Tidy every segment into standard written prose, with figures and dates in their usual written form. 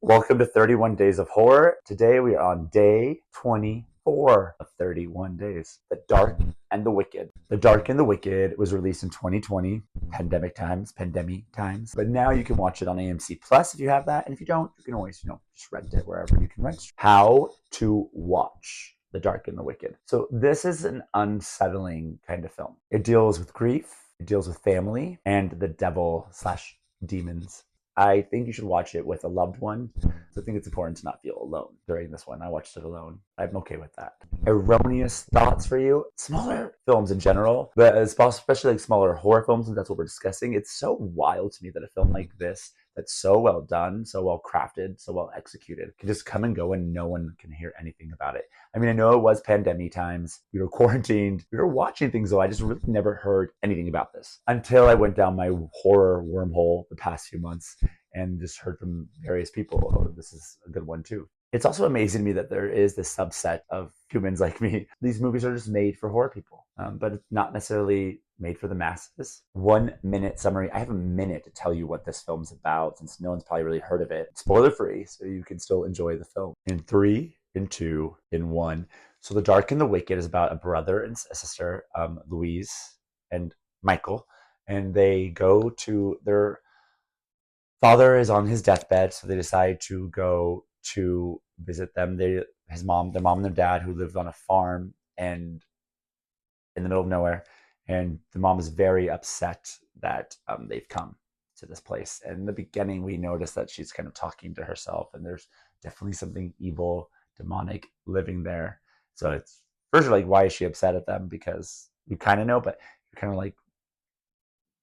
Welcome to 31 Days of Horror. Today we are on day 24 of 31 days. The Dark and the Wicked. The Dark and the Wicked was released in 2020, pandemic times. But now you can watch it on AMC Plus if you have that. And if you don't, you can always, just rent it wherever you can rent. How to watch The Dark and the Wicked. So this is an unsettling kind of film. It deals with grief, it deals with family, and the devil slash demons. I think you should watch it with a loved one. So I think it's important to not feel alone during this one. I watched it alone. I'm okay with that. Erroneous thoughts for you. Smaller films in general, but especially like smaller horror films, and that's what we're discussing. It's so wild to me that a film like this, that's so well done, so well crafted, so well executed, can just come and go and no one can hear anything about it. I mean, I know it was pandemic times. We were quarantined. We were watching things, though. I just really never heard anything about this until I went down my horror wormhole the past few months and just heard from various people, oh, this is a good one too. It's also amazing to me that there is this subset of humans like me. These movies are just made for horror people, but it's not necessarily made for the masses. 1 minute summary. I have a minute to tell you what this film's about, since no one's probably really heard of it. Spoiler free, so you can still enjoy the film. In 3, in 2, in 1. So The Dark and the Wicked is about a brother and a sister, Louise and Michael, and they go to their father is on his deathbed, so they decide to go to visit them. Their mom and their dad, who lived on a farm and in the middle of nowhere, and the mom is very upset that they've come to this place. And in the beginning, we notice that she's kind of talking to herself, and there's definitely something evil, demonic living there. So it's first like, why is she upset at them? Because you kind of know, but you're kind of like,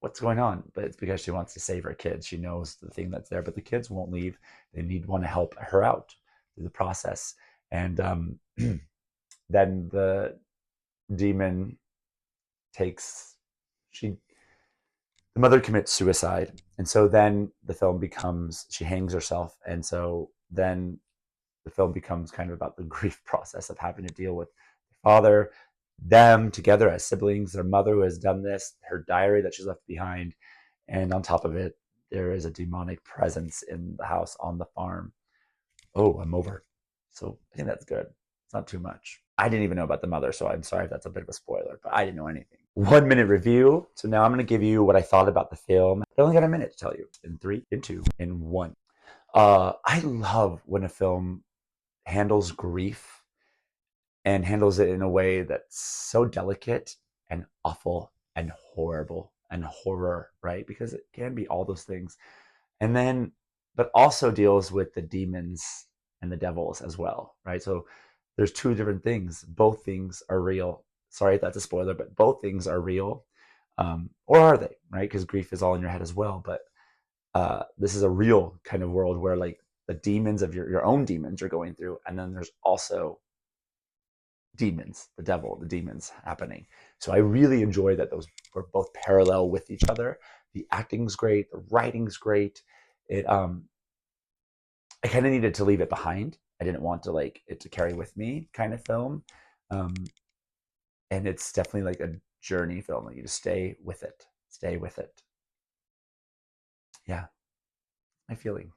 what's going on? But it's because she wants to save her kids. She knows the thing that's there, but the kids won't leave. They want to help her out through the process. And then the demon the mother commits suicide. And so then the film becomes, she hangs herself. And so then the film becomes kind of about the grief process of having to deal with the father, them together as siblings, their mother who has done this, her diary that she's left behind, and on top of it, there is a demonic presence in the house on the farm. Oh, I'm over. So I think that's good. It's not too much. I didn't even know about the mother, so I'm sorry if that's a bit of a spoiler, but I didn't know anything. 1 minute review. So now I'm going to give you what I thought about the film. I only got a minute to tell you. In 3, in 2, in 1. I love when a film handles grief and handles it in a way that's so delicate and awful and horrible and horror, right? Because it can be all those things. And then, but also deals with the demons and the devils as well, right? So there's two different things. Both things are real. Sorry if that's a spoiler, but both things are real. Or are they, right? Because grief is all in your head as well. But this is a real kind of world where like the demons of your own demons you're going through. And then there's also demons, the devil, the demons happening. So I really enjoy that those were both parallel with each other. The acting's great, the writing's great. It I kind of needed to leave it behind. I didn't want to like it to carry with me kind of film. Um, and it's definitely like a journey film. Like you just stay with it. Stay with it. Yeah, my feeling.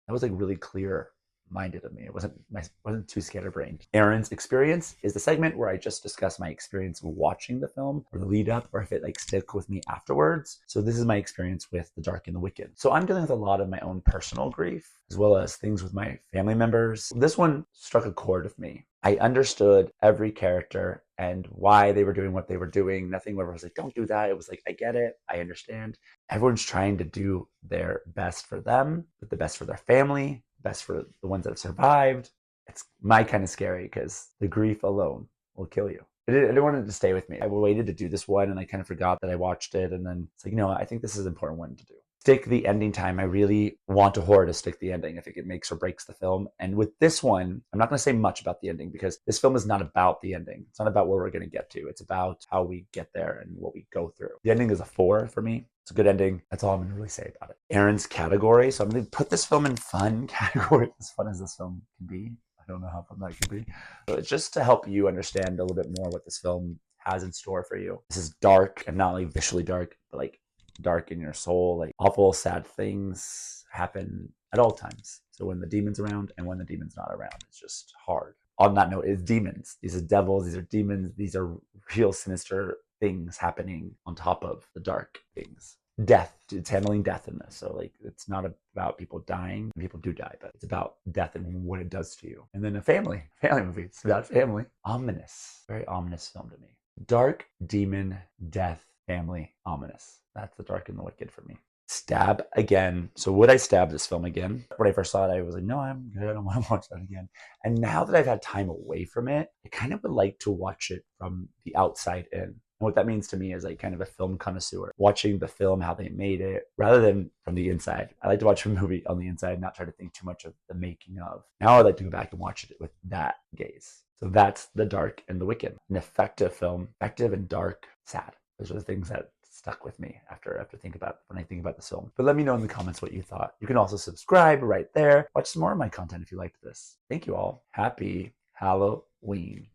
That was like really clear minded of me. It wasn't too scatterbrained. Aaron's experience is the segment where I just discuss my experience watching the film, or the lead up, or if it like stick with me afterwards. So this is my experience with The Dark and the Wicked. So I'm dealing with a lot of my own personal grief, as well as things with my family members. This one struck a chord with me. I understood every character and why they were doing what they were doing. Nothing where I was like, don't do that. It was like, I get it. I understand. Everyone's trying to do their best for them, but the best for their family, best for the ones that have survived. It's my kind of scary because the grief alone will kill you. I didn't want it to stay with me. I waited to do this one and I kind of forgot that I watched it. And then it's like, I think this is an important one to do. Stick the ending time. I really want a horror to stick the ending. I think it makes or breaks the film. And with this one, I'm not going to say much about the ending because this film is not about the ending. It's not about where we're going to get to. It's about how we get there and what we go through. The ending is a 4 for me. It's a good ending. That's all I'm going to really say about it. Aaron's category. So I'm going to put this film in fun category. As fun as this film can be. I don't know how fun that can be. So it's just to help you understand a little bit more what this film has in store for you. This is dark and not like visually dark, but like dark in your soul. Like awful, sad things happen at all times. So when the demon's around and when the demon's not around, it's just hard. On that note, it's demons. These are devils. These are demons. These are real sinister things happening on top of the dark things. Death. It's handling death in this. So like, it's not about people dying. People do die, but it's about death and what it does to you. And then a family movie. It's about family. Ominous. Very ominous film to me. Dark, demon, death, family, ominous. That's The Dark and the Wicked for me. Stab again. So would I stab this film again? When I first saw it, I was like, no, I'm good. I don't want to watch that again. And now that I've had time away from it, I kind of would like to watch it from the outside in. And what that means to me is like kind of a film connoisseur, watching the film, how they made it, rather than from the inside. I like to watch a movie on the inside, not try to think too much of the making of. Now I'd like to go back and watch it with that gaze. So that's The Dark and the Wicked. An effective film, effective and dark, sad. Those are the things that stuck with me after when I think about this film. But let me know in the comments what you thought. You can also subscribe right there. Watch some more of my content if you liked this. Thank you all. Happy Halloween.